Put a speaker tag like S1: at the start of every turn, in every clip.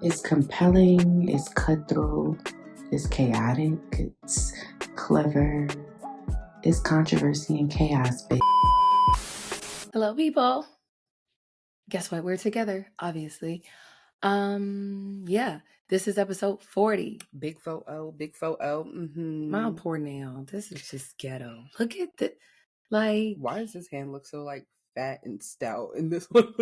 S1: It's compelling, it's cutthroat, it's chaotic, it's clever, it's controversy and chaos, baby.
S2: Hello, people. Guess what? We're together, obviously. Yeah, this is episode 40.
S3: Big photo.
S2: My poor nail. This is just ghetto. Look at the, like.
S3: Why does this hand look so like fat and stout in this one?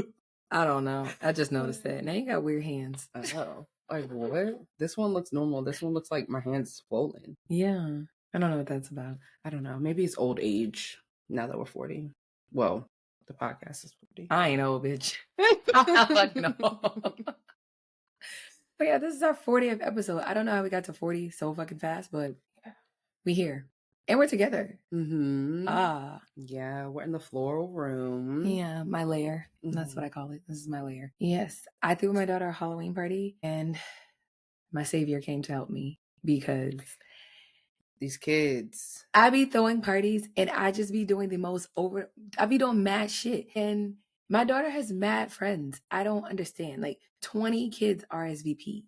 S2: I don't know. I just noticed that. Now you got weird hands.
S3: Oh, like what? This one looks normal. This one looks like my hand's swollen.
S2: Yeah, I don't know what that's about.
S3: I don't know. Maybe it's old age now that we're 40. Well, the podcast is 40.
S2: I ain't old, bitch. No. But yeah, this is our 40th episode. I don't know how we got to 40 so fucking fast, but we here. And we're together.
S3: Yeah, we're in the floral room.
S2: Yeah, my lair. That's what I call it. This is my lair. Yes, I threw my daughter a Halloween party, and my savior came to help me because
S3: these kids.
S2: I be throwing parties, and I just be doing I be doing mad shit. And my daughter has mad friends. I don't understand. Like 20 kids RSVP.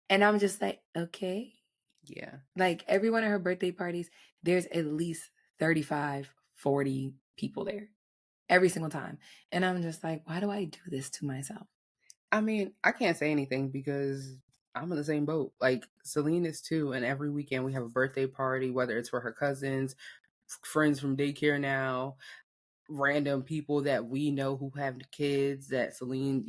S2: And I'm just like, okay.
S3: Yeah.
S2: Like every one of her birthday parties, there's at least 35, 40 people there every single time. And I'm just like, why do I do this to myself?
S3: I mean, I can't say anything because I'm in the same boat. Like Celine is too. And every weekend we have a birthday party, whether it's for her cousins, friends from daycare now, random people that we know who have kids that Celine,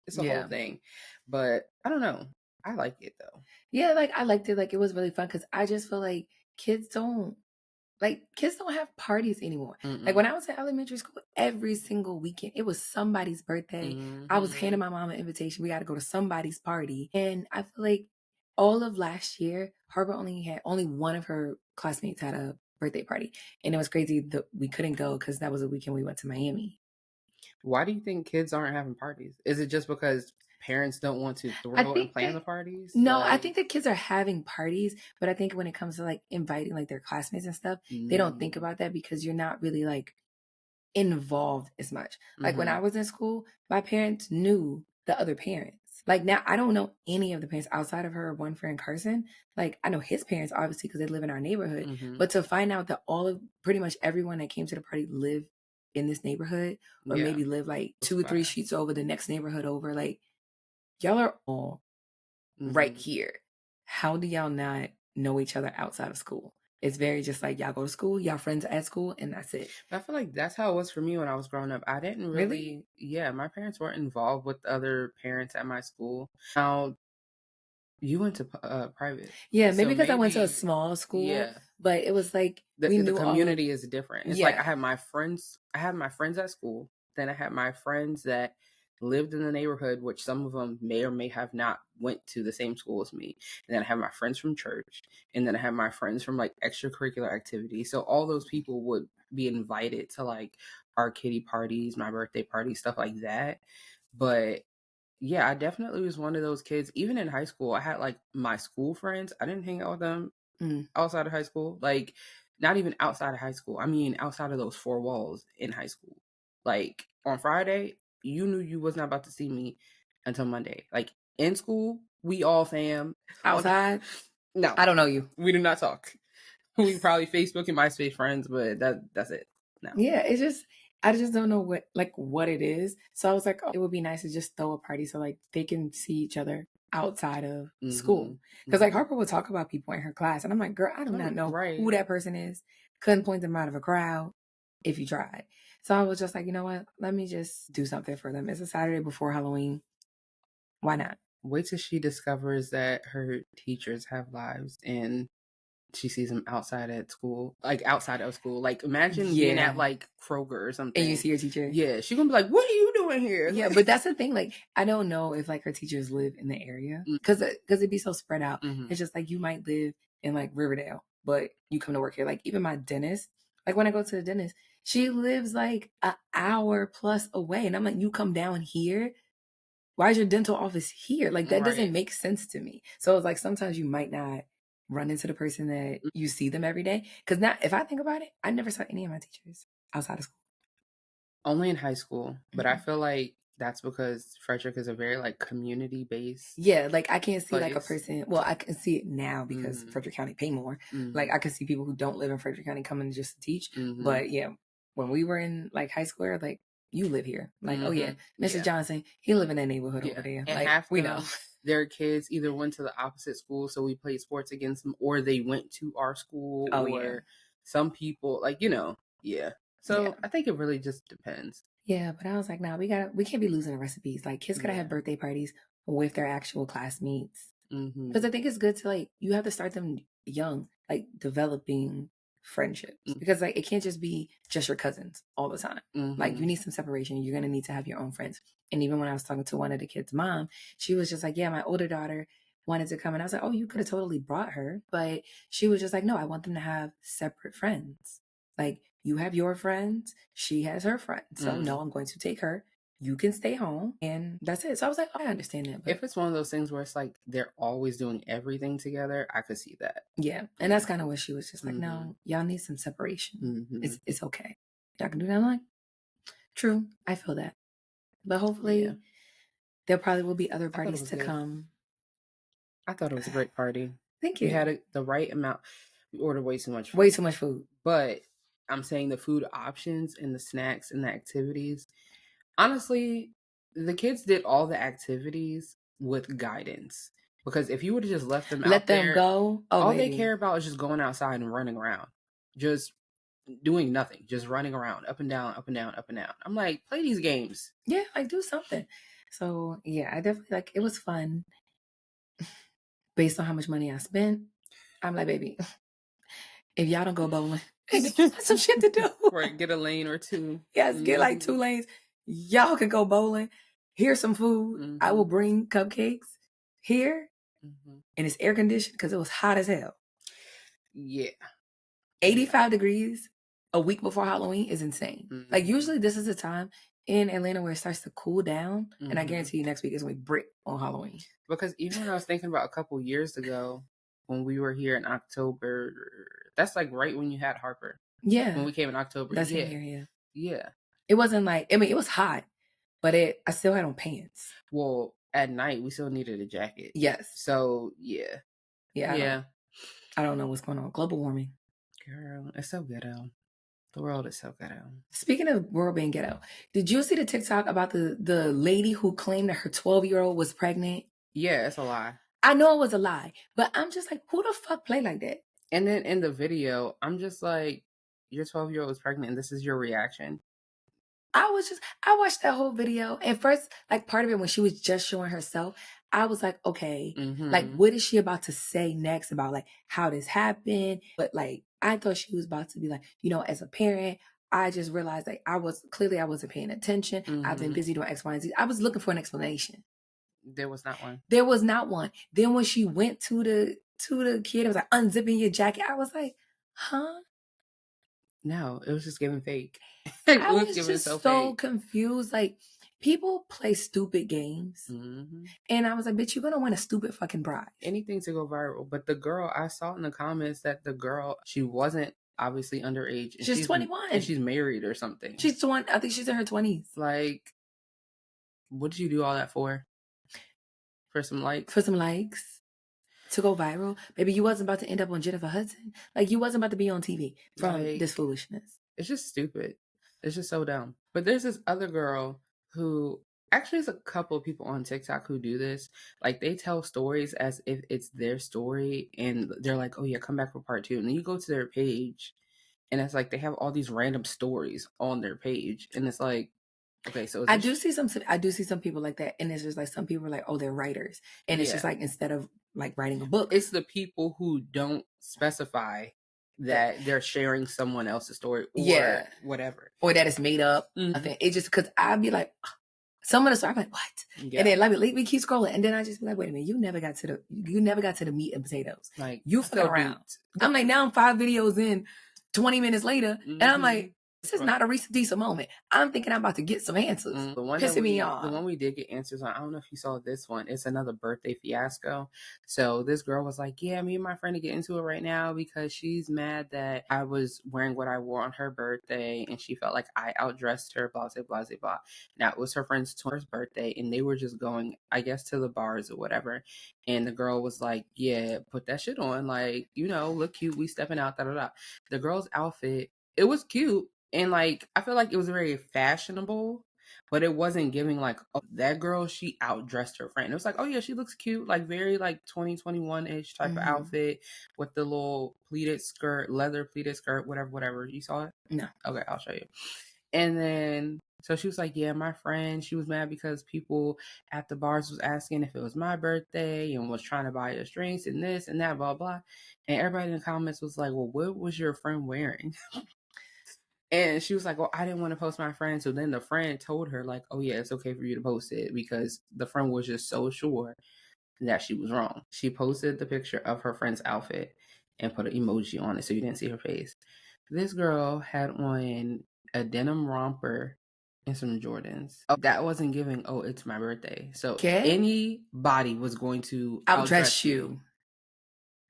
S3: it's a whole thing. But I don't know. I like it though.
S2: Yeah, like I liked it. Like it was really fun because I just feel like kids don't have parties anymore. Like when I was in elementary school, every single weekend, it was somebody's birthday. I was handing my mom an invitation. We got to go to somebody's party. And I feel like all of last year, Harbor only one of her classmates had a birthday party. And it was crazy that we couldn't go because that was a weekend we went to Miami.
S3: Why do you think kids aren't having parties? Is it just because parents don't want to throw and plan the parties?
S2: No, I think the kids are having parties, but I think when it comes to like inviting like their classmates and stuff, they don't think about that because you're not really like involved as much. Like when I was in school, my parents knew the other parents. Like now I don't know any of the parents outside of her one friend Carson. Like I know his parents obviously because they live in our neighborhood, but to find out that pretty much everyone that came to the party lived in this neighborhood or maybe live like 2 or 3 streets over the next neighborhood over, like y'all are all right here. How do y'all not know each other outside of school? It's very just like y'all go to school, y'all friends at school, and that's it.
S3: I feel like that's how it was for me when I was growing up. I didn't really? Yeah, my parents weren't involved with other parents at my school. Now, you went to private.
S2: Yeah, maybe because I went to a small school. Yeah. But it was like
S3: the community is different. It's like I had my friends at school. Then I had my friends that lived in the neighborhood, which some of them may or may have not went to the same school as me. And then I have my friends from church, and then I have my friends from like extracurricular activities. So all those people would be invited to like our kiddie parties, my birthday parties, stuff like that. But yeah, I definitely was one of those kids. Even in high school, I had like my school friends. I didn't hang out with them outside of high school. Like not even outside of high school. I mean, outside of those 4 walls in high school. Like on Friday, you knew you was not about to see me until Monday. Like in school, we all fam.
S2: Outside?
S3: No.
S2: I don't know you.
S3: We do not talk. We probably Facebook and MySpace friends, but that's it. No.
S2: Yeah, it's just, I just don't know what it is. So I was like, it would be nice to just throw a party so like they can see each other outside of school. Because like Harper would talk about people in her class, and I'm like, girl, I do not know who that person is. Couldn't point them out of a crowd if you tried. So I was just like, you know what? Let me just do something for them. It's a Saturday before Halloween. Why not?
S3: Wait till she discovers that her teachers have lives and she sees them outside of school. Like imagine being at like Kroger or something.
S2: And you see your teacher.
S3: Yeah. She's gonna be like, what are you doing here?
S2: Yeah, but that's the thing. Like, I don't know if like her teachers live in the area because it'd be so spread out. It's just like you might live in like Riverdale, but you come to work here. Like even my dentist, like when I go to the dentist, she lives like an hour plus away. And I'm like, you come down here? Why is your dental office here? Like that doesn't make sense to me. So it's like sometimes you might not run into the person that you see them every day. Because now, if I think about it, I never saw any of my teachers outside of school.
S3: Only in high school. But I feel like That's because Frederick is a very like community based.
S2: Yeah, like I can't see
S3: place.
S2: like a person. Well, I can see it now because Frederick County pay more. Like I can see people who don't live in Frederick County coming just to teach. But yeah, when we were in like high school, like you live here. Like oh yeah, Mr. Johnson, he live in that neighborhood over there.
S3: And
S2: like
S3: half
S2: we know
S3: their kids either went to the opposite school, so we played sports against them, or they went to our school. Some people like So I think it really just depends.
S2: Yeah, but I was like, nah, we can't be losing the recipes. Like kids gotta have birthday parties with their actual classmates. Because I think it's good to like, you have to start them young, like developing friendships. Because like, it can't just be just your cousins all the time. Like you need some separation. You're going to need to have your own friends. And even when I was talking to one of the kids' mom, she was just like, yeah, my older daughter wanted to come. And I was like, oh, you could have totally brought her. But she was just like, no, I want them to have separate friends. Like you have your friends, she has her friends. So no, I'm going to take her. You can stay home and that's it. So I was like, oh, I understand that. But
S3: if it's one of those things where it's like they're always doing everything together, I could see that.
S2: Yeah. And that's kind of what she was just like, no, y'all need some separation. It's okay. Y'all can do that. I'm like, true. I feel that. But hopefully there probably will be other parties to come.
S3: I thought it was a great party.
S2: Thank you.
S3: We had the right amount. We ordered way too much food.
S2: Way too much food.
S3: But I'm saying the food options and the snacks and the activities. Honestly, the kids did all the activities with guidance. Because if you would have just left them out there,
S2: go.
S3: All they care about is just going outside and running around. Just doing nothing. Just running around, up and down, up and down, up and down. I'm like, play these games.
S2: Yeah, like do something. So yeah, I definitely like it was fun. Based on how much money I spent, I'm like, baby, if y'all don't go bowling, some shit to do.
S3: Right, get a lane or two.
S2: Yes, get like 2 lanes. Y'all can go bowling. Here's some food. I will bring cupcakes here. And it's air conditioned because it was hot as hell.
S3: Yeah.
S2: 85 degrees a week before Halloween is insane. Like usually this is a time in Atlanta where it starts to cool down. And I guarantee you next week is going to be brick on Halloween.
S3: Because even when I was thinking about a couple years ago when we were here in October, that's like right when you had Harper.
S2: Yeah.
S3: When we came in October.
S2: That's in here,
S3: Yeah.
S2: It wasn't like, I mean, it was hot, but I still had on pants.
S3: Well, at night we still needed a jacket.
S2: Yes.
S3: So, yeah.
S2: Yeah. I don't know what's going on. Global warming.
S3: Girl, it's so ghetto. The world is so ghetto.
S2: Speaking of world being ghetto, did you see the TikTok about the lady who claimed that her 12-year-old was pregnant?
S3: Yeah, it's a lie.
S2: I know it was a lie, but I'm just like, who the fuck play like that?
S3: And then in the video, I'm just like, your 12-year-old is pregnant and this is your reaction.
S2: I watched that whole video. And first, like part of it when she was just showing herself, I was like, okay, like what is she about to say next about like how this happened? But like, I thought she was about to be like, as a parent, I just realized like I wasn't paying attention. I've been busy doing X, Y, and Z. I was looking for an explanation.
S3: There was not one.
S2: There was not one. Then when she went to the kid, it was like unzipping your jacket. I was like, huh?
S3: No, it was just giving fake.
S2: I was just so confused. Like, people play stupid games. And I was like, bitch, you're going to win a stupid fucking prize.
S3: Anything to go viral. But the girl, I saw in the comments that the girl, she wasn't obviously underage. And
S2: she's 21.
S3: And she's married or something.
S2: She's 20. I think she's in her 20s.
S3: Like, what did you do all that for? For some likes?
S2: For some likes. To go viral. Baby, you wasn't about to end up on Jennifer Hudson. Like, you wasn't about to be on TV from this foolishness.
S3: It's just stupid. It's just so dumb. But there's this other girl who, actually there's a couple of people on TikTok who do this. Like, they tell stories as if it's their story. And they're like, oh yeah, come back for part 2. And then you go to their page. And it's like, they have all these random stories on their page. And it's like, okay, so I do see some people like that, and it's just like some people are like, oh, they're writers, and it's just like instead of like writing a book, it's the people who don't specify that they're sharing someone else's story or whatever,
S2: or that it's made up. I think it's just because I'd be like, some of the story, I'm like, what? And then let me keep scrolling, and then I just be like, wait a minute, you never got to the meat and potatoes.
S3: Like
S2: you fucking around. I'm like, now I'm 5 videos in, 20 minutes later, and I'm like, This is not a Reese decent moment. I'm thinking I'm about to get some answers.
S3: The one
S2: Pissing me off.
S3: The one we did get answers on, I don't know if you saw this one. It's another birthday fiasco. So this girl was like, yeah, me and my friend are getting into it right now because she's mad that I was wearing what I wore on her birthday and she felt like I outdressed her, blah, blah, blah, blah. Now, it was her friend's 21st birthday and they were just going, I guess, to the bars or whatever. And the girl was like, yeah, put that shit on. Like, you know, look cute. We stepping out, da, da, da. The girl's outfit, it was cute. And like, I feel like it was very fashionable, but it wasn't giving like, oh, that girl, she outdressed her friend. It was like, oh yeah, she looks cute, like very like 2021-ish type of outfit with the little pleated skirt, leather pleated skirt, whatever. You saw it?
S2: No.
S3: Okay, I'll show you. And then, so she was like, yeah, my friend, she was mad because people at the bars was asking if it was my birthday and was trying to buy us drinks and this and that, blah, blah. And everybody in the comments was like, well, what was your friend wearing? And she was like, well, I didn't want to post my friend. So then the friend told her like, oh yeah, it's okay for you to post it, because the friend was just so sure that she was wrong. She posted the picture of her friend's outfit and put an emoji on it so you didn't see her face. This girl had on a denim romper and some Jordans. Oh, that wasn't giving, oh, it's my birthday. So anybody was going to outdress you.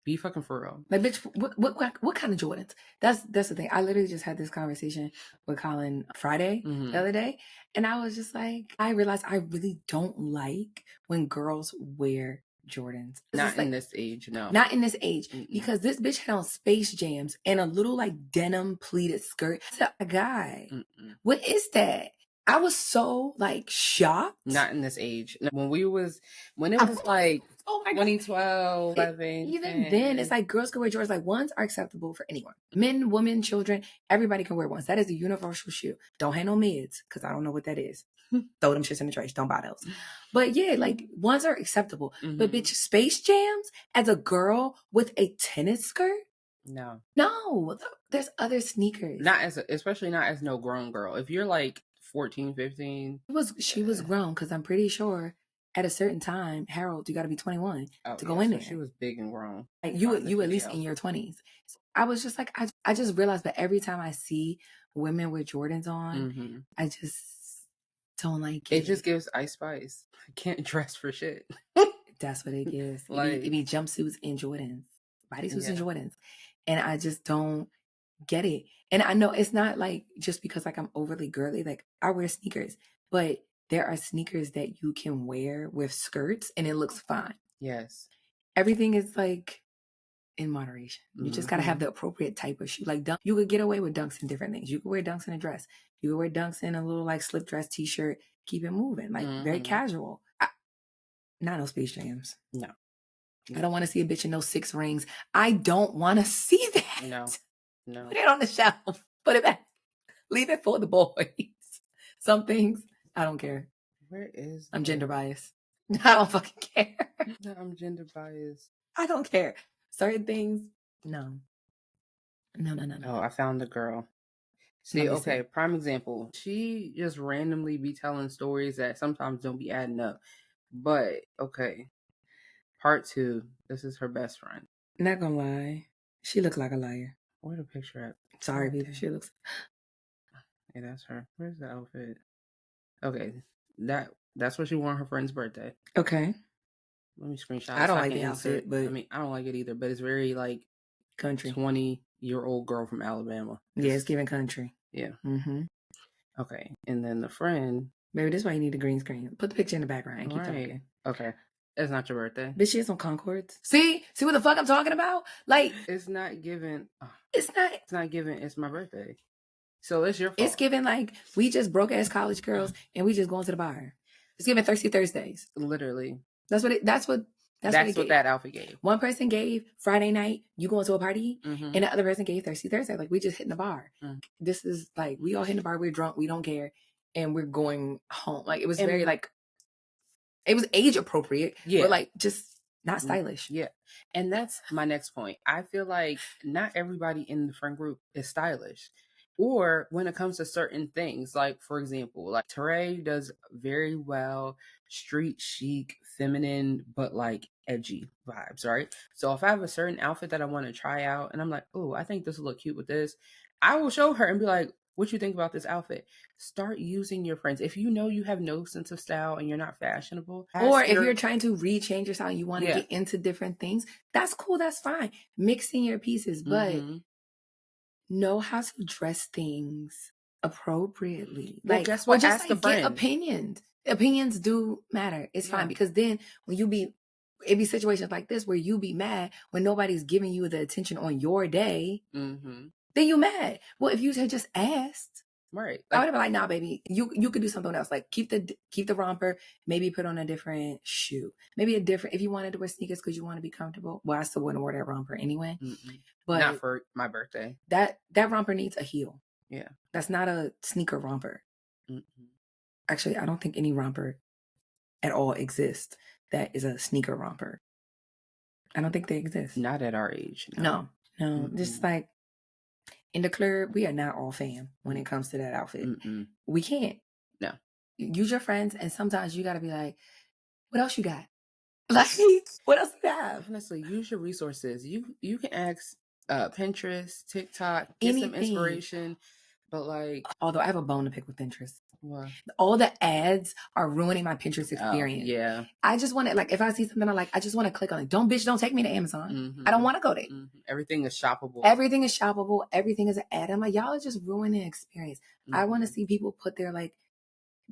S3: Be fucking for real.
S2: Like, bitch, what kind of Jordans? That's the thing. I literally just had this conversation with Colin Friday the other day. And I was just like, I realized I really don't like when girls wear Jordans.
S3: Not in this age, no.
S2: Not in this age. Because this bitch had on Space Jams and a little like denim pleated skirt. So, a guy, what is that? I was so like shocked.
S3: Not in this age. When it was like 2012, 11.
S2: Even then, it's like girls can wear Jordans. Like, ones are acceptable for anyone. Men, women, children, everybody can wear ones. That is a universal shoe. Don't have no mids, because I don't know what that is. Throw them shits in the trash. Don't buy those. But yeah, like, ones are acceptable. But bitch, Space Jams as a girl with a tennis skirt?
S3: No.
S2: There's other sneakers.
S3: Especially not as no grown girl. If you're like 14, 15.
S2: She was grown, because I'm pretty sure at a certain time, Harold, you got to be 21 to go in there.
S3: She was big and grown.
S2: Like, you at least in your 20s. So I was just like, I just realized that every time I see women with Jordans on, I just don't like it.
S3: It just gives Ice Spice. I can't dress for shit.
S2: That's what it gives. Like, it be jumpsuits and Jordans, bodysuits and Jordans. And I just don't get it. And I know it's not like just because like I'm overly girly. Like, I wear sneakers, but there are sneakers that you can wear with skirts and it looks fine.
S3: Yes.
S2: Everything is like in moderation. You just got to have the appropriate type of shoe. Like, you could get away with dunks in different things. You could wear dunks in a dress. You could wear dunks in a little like slip dress t-shirt. Keep it moving. Like, very casual. Not no Space Jams.
S3: No.
S2: I don't want to see a bitch in those 6 rings. I don't want to see that.
S3: No.
S2: Put it on the shelf. Put it back. Leave it for the boys. Some things, I don't care.
S3: Where is
S2: I'm gender biased. I don't fucking care.
S3: No, I'm gender biased.
S2: I don't care. Certain things, no.
S3: Oh, I found the girl. See, okay, prime example. She just randomly be telling stories that sometimes don't be adding up. But, okay. Part 2. This is her best friend.
S2: Not gonna lie. She looked like a liar.
S3: Where the picture at?
S2: Sorry, people. She looks...
S3: Yeah, that's her. Where's the outfit? Okay. That's what she wore on her friend's birthday.
S2: Okay.
S3: Let me screenshot.
S2: I don't like the outfit, but...
S3: I mean, I don't like it either, but it's very, like...
S2: country.
S3: 20-year-old girl from Alabama.
S2: Yeah, it's giving country.
S3: Yeah. Okay. And then the friend...
S2: Maybe this is why you need a green screen. Put the picture in the background and keep talking.
S3: Okay. It's not your birthday.
S2: Bitch, she has some Concords. See what the fuck I'm talking about? Like...
S3: It's not given...
S2: It's
S3: not given. It's my birthday. So it's your fault.
S2: It's given like we just broke ass college girls and we just going to the bar. It's given Thirsty Thursdays.
S3: Literally.
S2: That's what that
S3: outfit gave.
S2: One person gave Friday night, you going to a party, and the other person gave Thirsty Thursday. Like, we just hitting the bar. This is like, we all hitting the bar, we're drunk, we don't care, and we're going home. Like, it was very like, it was age appropriate, but like just not stylish.
S3: Yeah. And that's my next point. I feel like not everybody in the friend group is stylish. Or when it comes to certain things, like, for example, like Teray does very well street chic, feminine, but like edgy vibes, right? So if I have a certain outfit that I want to try out and I'm like, oh, I think this will look cute with this, I will show her and be like, what you think about this outfit. Start using your friends. If you know you have no sense of style and you're not fashionable,
S2: or if you're trying to rechange your style and you want to
S3: Yeah.
S2: get into different things, that's cool. That's fine. Mixing your pieces, but know how to dress things appropriately.
S3: Well,
S2: like,
S3: guess what?
S2: or just
S3: Ask a
S2: like get
S3: friend.
S2: opinions. Opinions do matter. It's fine, because then when it be situations like this where you be mad when nobody's giving you the attention on your day, then you mad. Well, if you had just asked,
S3: right?
S2: I would have been like, nah, baby, you could do something else. Like keep the romper, maybe put on a different shoe, maybe if you wanted to wear sneakers because you want to be comfortable. Well, I still wouldn't wear that romper anyway. But
S3: not for my birthday.
S2: That romper needs a heel.
S3: Yeah,
S2: that's not a sneaker romper. Actually, I don't think any romper at all exists that is a sneaker romper. I don't think they exist.
S3: Not at our age.
S2: No. Just like in the club, we are not all fam when it comes to that outfit. We can't.
S3: No.
S2: Use your friends, and sometimes you got to be like, what else you got? Like, what else you have?
S3: Honestly, use your resources. You can ask Pinterest, TikTok, get some inspiration. But like,
S2: although I have a bone to pick with Pinterest.
S3: What?
S2: All the ads are ruining my Pinterest experience.
S3: Yeah.
S2: I just want to, like, if I see something I like, I just want to click on it. Don't take me to Amazon. I don't want to go there.
S3: Everything is shoppable.
S2: Everything is shoppable. Everything is an ad. I'm like, y'all are just ruining the experience. I want to see people put their like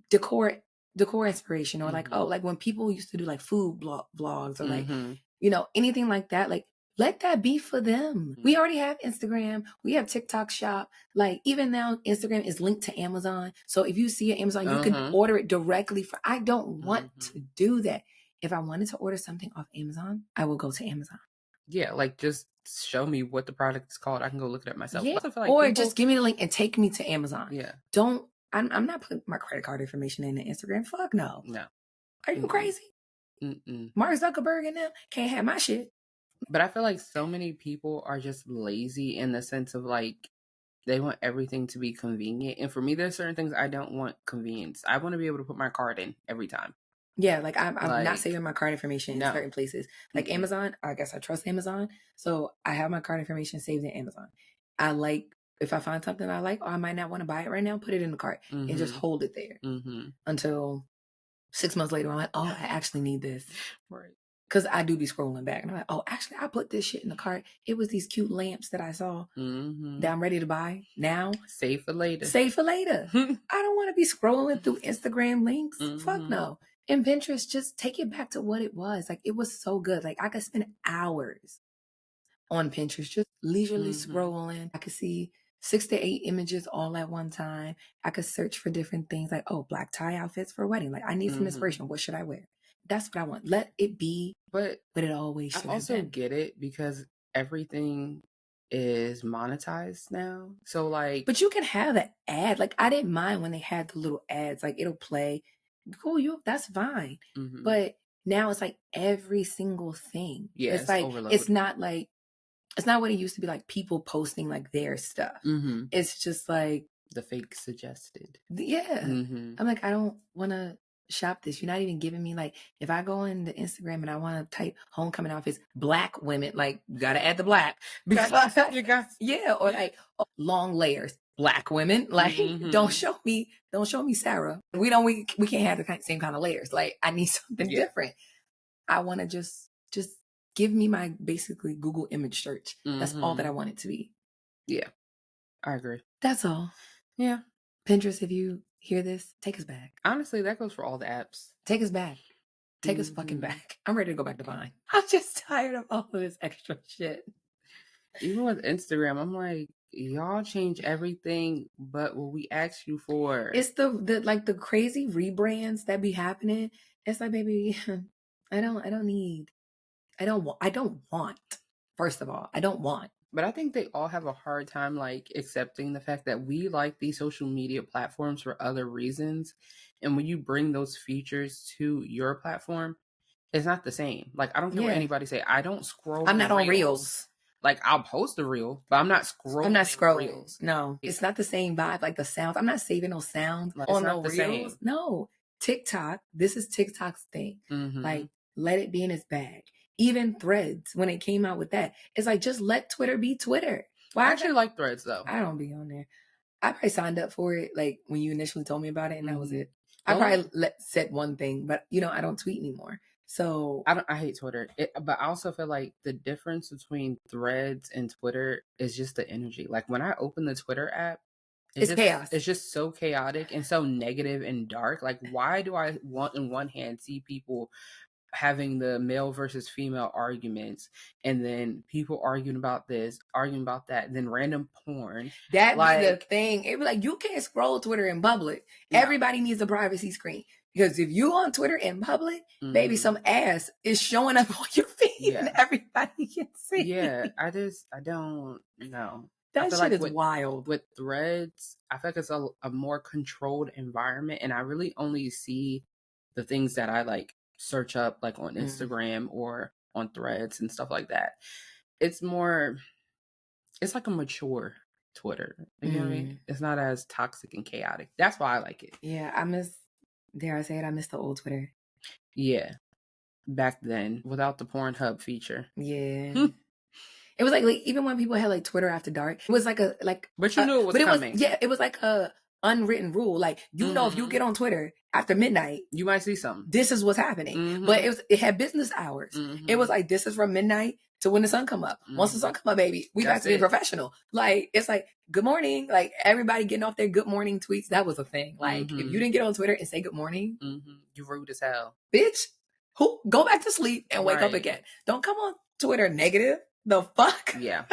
S2: decor inspiration, or like, oh, like when people used to do like food vlogs or like, anything like that. Like, let that be for them. We already have Instagram. We have TikTok shop. Like, even now, Instagram is linked to Amazon. So if you see it Amazon, you can order it directly I don't want to do that. If I wanted to order something off Amazon, I will go to Amazon.
S3: Yeah, like just show me what the product is called. I can go look it up myself.
S2: Yeah. Or just give me the link and take me to Amazon.
S3: Yeah.
S2: I'm not putting my credit card information in the Instagram. Fuck no.
S3: No.
S2: Are you crazy? Mark Zuckerberg and them can't have my shit.
S3: But I feel like so many people are just lazy in the sense of like, they want everything to be convenient. And for me, there's certain things I don't want convenience. I want to be able to put my card in every time.
S2: Yeah, like I'm not saving my card information in certain places. Like Amazon, I guess I trust Amazon. So I have my card information saved in Amazon. If I find something I like, or I might not want to buy it right now, put it in the cart and just hold it there until 6 months later. I'm like, oh, I actually need this.
S3: Right.
S2: Because I do be scrolling back and I'm like, oh, actually, I put this shit in the cart. It was these cute lamps that I saw that I'm ready to buy now.
S3: Save for later.
S2: I don't want to be scrolling through Instagram links. Fuck no. And Pinterest, just take it back to what it was. Like, it was so good. Like, I could spend hours on Pinterest, just leisurely scrolling. I could see 6 to 8 images all at one time. I could search for different things like, oh, black tie outfits for a wedding. Like, I need some inspiration. What should I wear? That's what I want. Let it be what it always should have been. I also
S3: get it because everything is monetized now. So like,
S2: but you can have an ad. Like, I didn't mind when they had the little ads. Like, it'll play. Cool, that's fine. But now it's like every single thing.
S3: Yeah,
S2: it's like overload. It's not what it used to be, like people posting like their stuff. It's just like
S3: the fake suggested.
S2: Yeah. I'm like, I don't want to shop this. You're not even giving me, like, if I go into Instagram and I want to type homecoming outfits, black women, like, you gotta add the black because yeah, or like long layers, black women, like don't show me Sarah. We can't have the same kind of layers. Like, I need something different. I want to just give me my basically Google image search. That's all that I want it to be.
S3: Yeah, I agree.
S2: That's all.
S3: Yeah.
S2: Pinterest, if you hear this, take us back.
S3: Honestly, that goes for all the apps.
S2: Take us back. Take us fucking back. I'm ready to go back to Vine. I'm just tired of all of this extra shit.
S3: Even with Instagram, I'm like, y'all change everything but what we asked you for.
S2: It's the crazy rebrands that be happening. It's like, baby, I don't want. First of all, I don't want.
S3: But I think they all have a hard time, like, accepting the fact that we like these social media platforms for other reasons. And when you bring those features to your platform, it's not the same. Like, I don't care what anybody say. I don't scroll.
S2: I'm not on Reels.
S3: Like, I'll post a reel, but I'm not scrolling. Reels.
S2: No, it's not the same vibe. Like, the sounds. I'm not saving no sounds on no Reels. Same. No. TikTok. This is TikTok's thing. Like, let it be in its bag. Even Threads, when it came out with that, it's like, just let Twitter be Twitter.
S3: Well, I actually like Threads, though.
S2: I don't be on there. I probably signed up for it like when you initially told me about it, and that was it. I
S3: Don't-
S2: probably said one thing, but I don't tweet anymore. So
S3: I hate Twitter, but I also feel like the difference between Threads and Twitter is just the energy. Like when I open the Twitter app,
S2: it's chaos.
S3: It's just so chaotic and so negative and dark. Like, why do I want in one hand see people having the male versus female arguments, and then people arguing about this, arguing about that, and then random porn?
S2: That be the thing. It be like, you can't scroll Twitter in public. No. Everybody needs a privacy screen. Because if you on Twitter in public, baby, some ass is showing up on your feed and everybody can see.
S3: Yeah, I don't know.
S2: That shit is wild.
S3: With Threads, I feel like it's a more controlled environment, and I really only see the things that I like search up like on Instagram or on Threads and stuff like that. It's like a mature Twitter. You know what I mean? It's not as toxic and chaotic. That's why I like it.
S2: Yeah, dare I say it, I miss the old Twitter.
S3: Yeah. Back then, without the Pornhub feature.
S2: Yeah. It was like even when people had like Twitter after dark, it was like
S3: but you knew it was coming.
S2: It was like a unwritten rule. Like, know, if you get on Twitter after midnight,
S3: you might see something.
S2: This is what's happening. But it had business hours. It was like, this is from midnight to when the sun come up. Once the sun come up, baby, we got to be professional. Like, it's like, good morning. Like, everybody getting off their good morning tweets. That was a thing. Like, if you didn't get on Twitter and say good morning,
S3: you rude as hell.
S2: Bitch, go back to sleep and wake up again. Don't come on Twitter negative. The fuck?
S3: Yeah.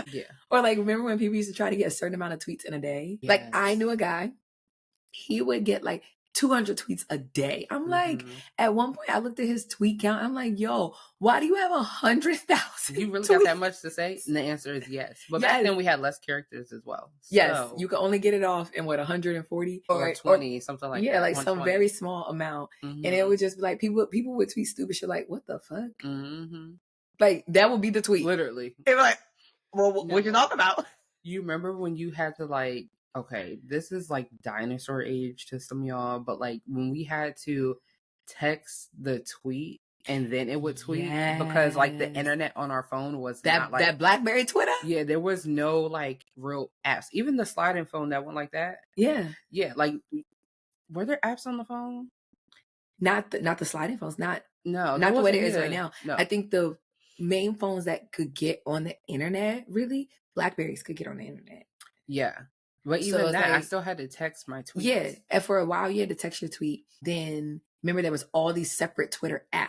S2: Or like, remember when people used to try to get a certain amount of tweets in a day? Yes. Like, I knew a guy, he would get like 200 tweets a day. I'm like, at one point I looked at his tweet count. I'm like, yo, why do you have 100,000?
S3: You really got that much to say? And the answer is yes. But back then we had less characters as well. So.
S2: Yes, you could only get it off in 140
S3: or 20, something like that.
S2: Yeah, like some very small amount. And it would just be like, people would tweet stupid shit like, what the fuck? Like, that would be the tweet.
S3: Literally.
S2: They were like, well, what you talking about?
S3: You remember when you had to like, okay, this is like dinosaur age to some of y'all, but like when we had to text the tweet and then it would tweet because like the internet on our phone was not like
S2: that BlackBerry Twitter.
S3: Yeah, there was no like real apps. Even the sliding phone that went like that.
S2: Yeah.
S3: Like, were there apps on the phone?
S2: Not the sliding phones. Not
S3: the
S2: way it is right now.
S3: No.
S2: I think the main phones that could get on the internet, really, BlackBerries could get on the internet.
S3: Yeah. But even that, like, I still had to text my tweets.
S2: Yeah. And for a while, you had to text your tweet. Then, remember, there was all these separate Twitter apps.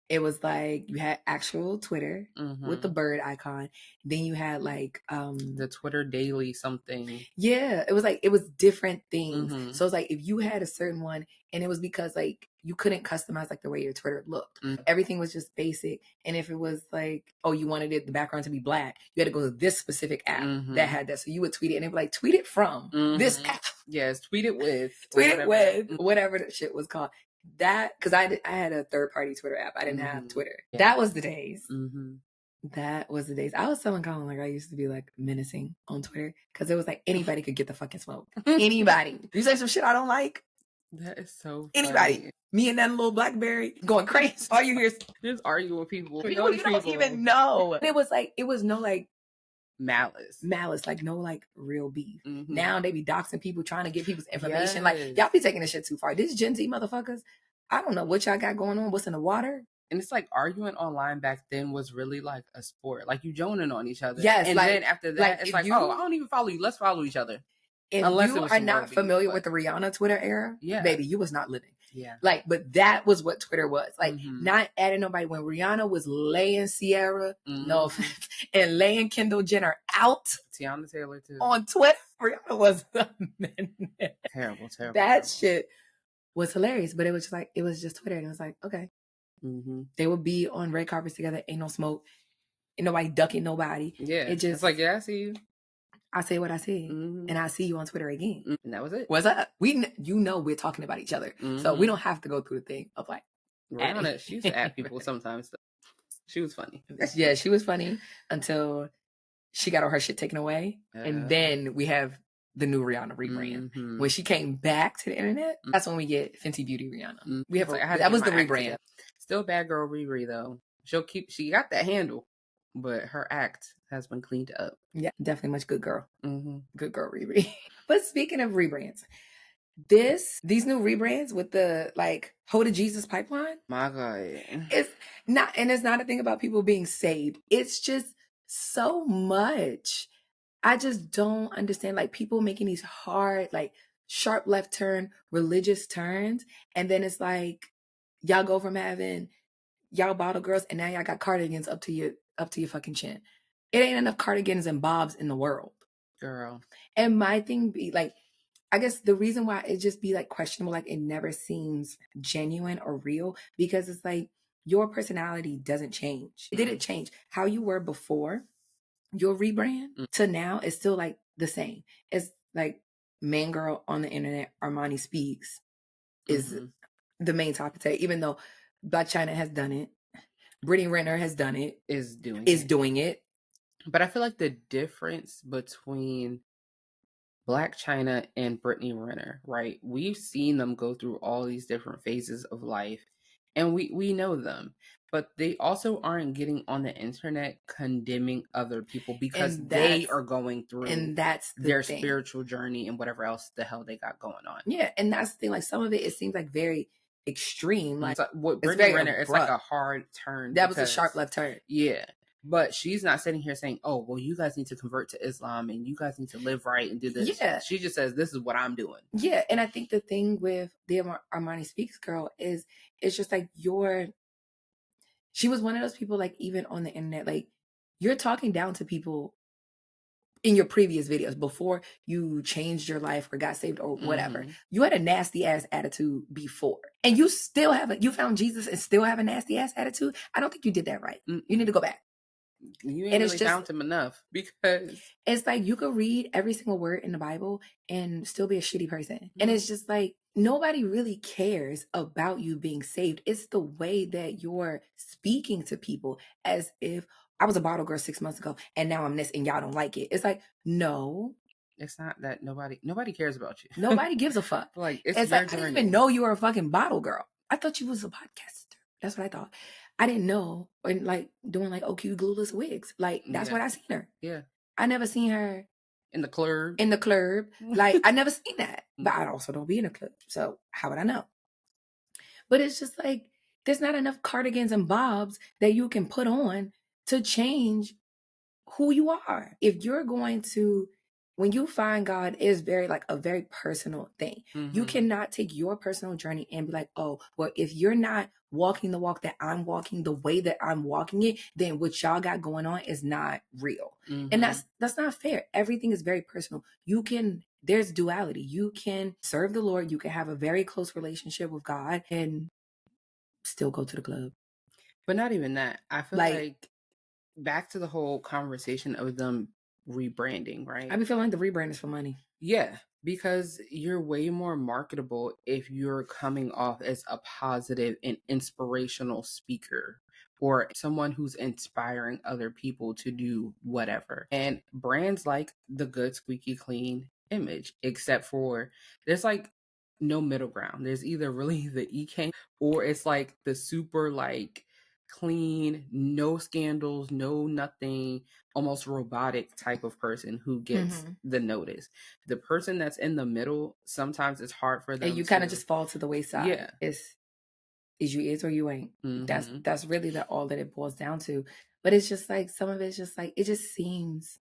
S2: It was like, you had actual Twitter with the bird icon. Then you had like...
S3: the Twitter daily something.
S2: Yeah. It was like, it was different things. So it's like, if you had a certain one, and it was because like, you couldn't customize like the way your Twitter looked. Everything was just basic. And if it was like, oh, you wanted the background to be black, you had to go to this specific app that had that. So you would tweet it and it'd be like, tweet it from this app.
S3: Yes, tweet it with.
S2: Whatever that shit was called. That, because I had a third-party Twitter app. I didn't have Twitter. Yeah. That was the days. That was the days. I was telling Colin, like, I used to be like menacing on Twitter because it was like anybody could get the fucking smoke. Anybody. You say some shit I don't like.
S3: That is so
S2: anybody.
S3: Funny.
S2: Me and that little BlackBerry going crazy. All you hear is
S3: just arguing with people.
S2: People you don't even know. It was no like
S3: malice,
S2: like no like real beef. Now they be doxing people, trying to get people's information. Like, y'all be taking this shit too far. This Gen Z motherfuckers, I don't know what y'all got going on. What's in the water?
S3: And it's like arguing online back then was really like a sport. Like, you joining on each other.
S2: Yes.
S3: And like, then after that, it's like, oh, I don't even follow you. Let's follow each other.
S2: If unless you are not familiar with the Rihanna Twitter era, baby, you was not living.
S3: Yeah.
S2: Like, but that was what Twitter was. Like, not adding nobody. When Rihanna was laying Ciara, no offense, and laying Kendall Jenner out.
S3: Tiana Taylor, too.
S2: On Twitter, Rihanna was a minute.
S3: Terrible.
S2: That shit was hilarious. But it was just like, it was just Twitter. And it was like, okay. They would be on red carpets together. Ain't no smoke. Ain't nobody ducking nobody.
S3: Yeah. It's like, yeah, I see you.
S2: I say what I say, and I see you on Twitter again.
S3: And that was it.
S2: What's up? We're talking about each other, so we don't have to go through the thing of like.
S3: Rihanna, she used to at people sometimes. She was funny.
S2: Yeah, she was funny until she got all her shit taken away, and then we have the new Rihanna rebrand. When she came back to the internet, that's when we get Fenty Beauty Rihanna. We have that was the rebrand.
S3: Still bad girl Riri though. She got that handle. but her act has been cleaned up.
S2: Yeah, definitely much good girl. Good girl, Riri. But speaking of rebrands, these new rebrands with the like Hold of Jesus pipeline.
S3: My God.
S2: It's not a thing about people being saved. It's just so much. I just don't understand, like, people making these hard, like, sharp left turn religious turns, and then it's like y'all go from having y'all bottle girls and now y'all got cardigans up to your fucking chin. It ain't enough cardigans and bobs in the world,
S3: girl.
S2: And my thing be like, I guess the reason why it just be like questionable, like it never seems genuine or real, because it's like your personality doesn't change. It didn't change. How you were before your rebrand to now is still like the same. It's like main girl on the internet, Armani Speaks, is the main topic today, even though Black China has done it. Brittany Renner has done it.
S3: Is doing it. But I feel like the difference between Black China and Brittany Renner, right? We've seen them go through all these different phases of life, and we know them. But they also aren't getting on the internet condemning other people because they are going through,
S2: and that's
S3: their spiritual journey and whatever else the hell they got going on.
S2: Yeah, and that's the thing. Like, some of it seems like very extreme. Like,
S3: what Brittany Renner, it's like a hard turn.
S2: That was a sharp left turn.
S3: Yeah. But she's not sitting here saying, oh, well, you guys need to convert to Islam and you guys need to live right and do this. Yeah. She just says, this is what I'm doing.
S2: Yeah. And I think the thing with the Armani Speaks girl is it's just like she was one of those people, like, even on the internet, like, you're talking down to people in your previous videos before you changed your life or got saved or whatever. You had a nasty ass attitude before, and you still you found Jesus and still have a nasty ass attitude. I don't think you did that right. You need to go back.
S3: You ain't really found him enough, because
S2: it's like you could read every single word in the Bible and still be a shitty person. And it's just like, nobody really cares about you being saved. It's the way that you're speaking to people, as if I was a bottle girl 6 months ago and now I'm this and y'all don't like it. It's like, no.
S3: It's not that nobody cares about you.
S2: Nobody gives a fuck.
S3: Like, it's
S2: like, I didn't even know you were a fucking bottle girl. I thought you was a podcaster. That's what I thought. I didn't know. And like doing like OQ glueless wigs. Like, that's what I seen her.
S3: Yeah.
S2: I never seen her
S3: in the club.
S2: Like, I never seen that. But I also don't be in a club. So how would I know? But it's just like, there's not enough cardigans and bobs that you can put on to change who you are. If you're going to, when you find God, is very like a very personal thing. You cannot take your personal journey and be like, oh, well, if you're not walking the walk that I'm walking, the way that I'm walking it, then what y'all got going on is not real. And that's not fair. Everything is very personal. There's duality. You can serve the Lord. You can have a very close relationship with God and still go to the club.
S3: But not even that. I feel like back to the whole conversation of them rebranding, right?
S2: I be feeling like the rebrand is for money.
S3: Yeah, because you're way more marketable if you're coming off as a positive and inspirational speaker, or someone who's inspiring other people to do whatever. And brands like the good, squeaky clean image, except for there's like no middle ground. There's either really the EK, or it's like the super like clean, no scandals, no nothing, almost robotic type of person who gets the notice. The person that's in the middle, sometimes it's hard for them.
S2: And you kind of just fall to the wayside.
S3: Yeah.
S2: Is you is or you ain't. That's really all that it boils down to. But it's just like, some of it's just like, it just seems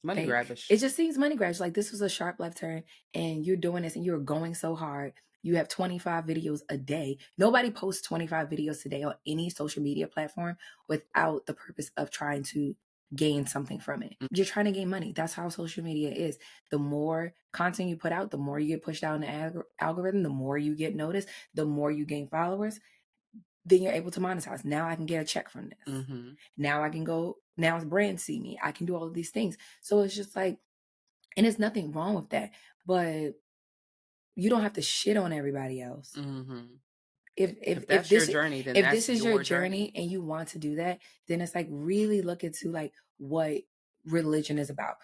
S3: money grabbish.
S2: It just seems money grabbish. Like, this was a sharp left turn and you're doing this and you're going so hard. You have 25 videos a day. Nobody posts 25 videos today on any social media platform without the purpose of trying to gain something from it. You're trying to gain money. That's how social media is. The more content you put out, the more you get pushed out in the algorithm, the more you get noticed, the more you gain followers, then you're able to monetize. Now I can get a check from this. Now I can go, now brands see me. I can do all of these things. So it's just like, and there's nothing wrong with that, but you don't have to shit on everybody else. If that's your journey, then if this is your journey and you want to do that, then it's like, really look into like what religion is about.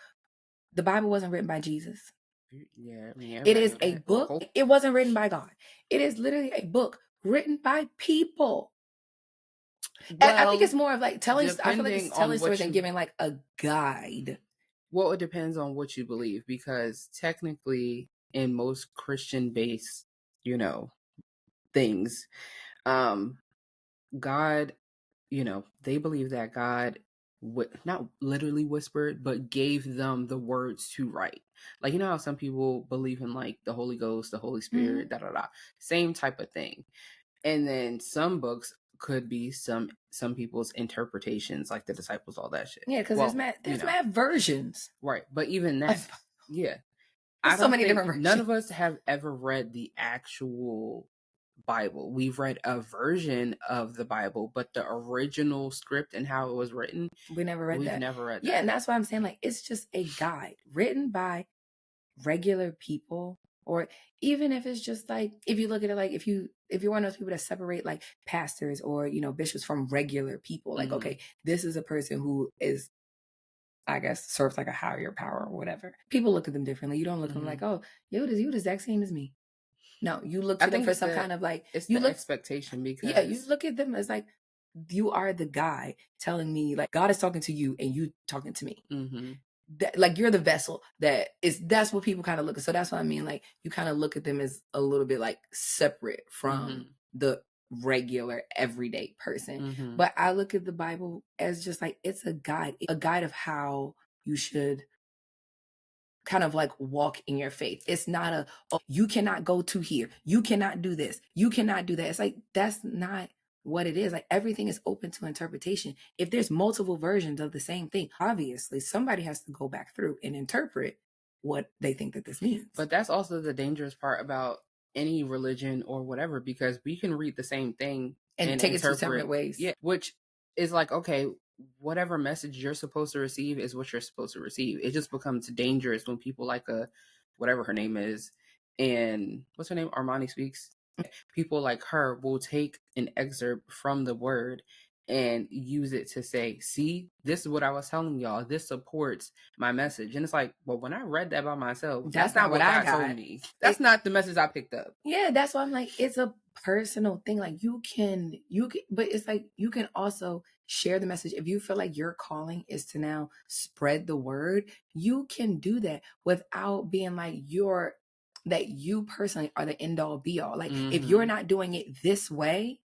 S2: The Bible wasn't written by Jesus.
S3: Yeah, I mean,
S2: it is a book. It wasn't written by God. It is literally a book written by people. Well, I think it's more of like telling. I feel like it's telling stories and giving like a guide.
S3: Well, it depends on what you believe, because technically, in most Christian-based, things, God, they believe that God not literally whispered, but gave them the words to write. Like, how some people believe in like the Holy Ghost, the Holy Spirit, same type of thing. And then some books could be some people's interpretations, like the disciples, all that shit.
S2: Yeah, because there's mad versions.
S3: Right. But even that, yeah.
S2: There's so many different versions.
S3: None of us have ever read the actual Bible. We've read a version of the Bible, but the original script and how it was written,
S2: we've never read that.
S3: Yeah,
S2: and that's why I'm saying, like, it's just a guide written by regular people. Or even if it's just like, if you look at it like, if you're one of those people that separate like pastors or bishops from regular people, like, okay, this is a person who is, I guess, serves like a higher power or whatever. People look at them differently. You don't look at them like, oh, you the exact same as me. No, you look to them for some kind of like,
S3: it's the expectation, because
S2: yeah, you look at them as like, you are the guy telling me, like, God is talking to you and you talking to me. That, like, you're the vessel that's what people kind of look at. So that's what I mean. Like, you kind of look at them as a little bit like separate from the regular everyday person. But I look at the Bible as just like, it's a guide of how you should kind of like walk in your faith. It's not you cannot go to here, you cannot do this, you cannot do that. It's like, that's not what it is. Like, everything is open to interpretation. If there's multiple versions of the same thing, obviously somebody has to go back through and interpret what they think that this means.
S3: But that's also the dangerous part about any religion or whatever, because we can read the same thing
S2: and take it two separate ways.
S3: Yeah, which is like, okay, whatever message you're supposed to receive is what you're supposed to receive. It just becomes dangerous when people like whatever her name is, and what's her name, Armani Speaks. People like her will take an excerpt from the word and use it to say, see, this is what I was telling y'all. This supports my message. And it's like, well, when I read that by myself, that's not what God told me. That's not the message I picked up.
S2: Yeah, that's why I'm like, it's a personal thing. Like, you can, but it's like, you can also share the message. If you feel like your calling is to now spread the word, you can do that without being like that you personally are the end all be all. Like, if you're not doing it this way,